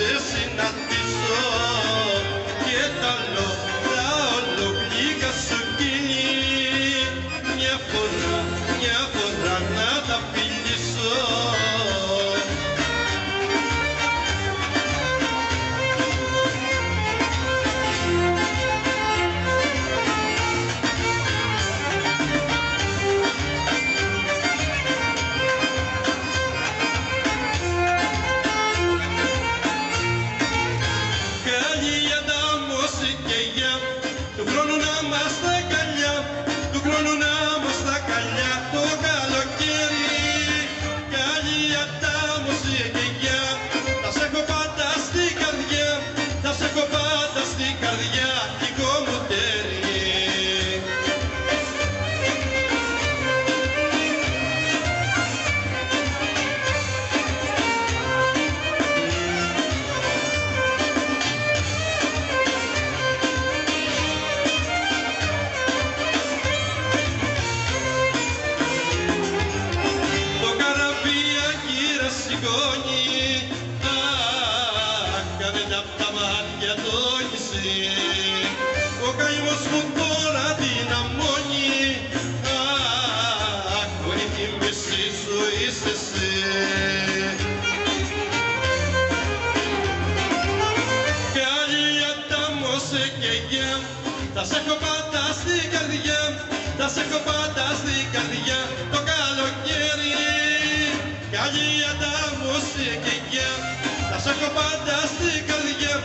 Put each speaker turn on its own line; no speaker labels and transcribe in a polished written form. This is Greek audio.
σε συναντήσω και τα λόγια ολοκλήκα σου γίνει μια φορά να τα φιλήσω. Του χρόνου να είμαστε καλιά, του χρόνου να είμαστε καλιά το καλοκαίρι. Καλή αντάμωση και θα σ' έχω πάντα στην καρδιά, θα σ' έχω πάντα στην καρδιά, δικό μου τέρι. Απ' τα μάτια το νησί, ο καημός μου τώρα δυναμώνει. Όλη τη μισή σου είσαι εσύ. Καλή αντάμωση και γεια, θα σ' έχω πάντα στην καρδιά, θα σ' έχω πάντα στην καρδιά το καλοκαίρι. Καλή αντάμωση και γεια, θα σ' έχω πάντα στην καρδιά.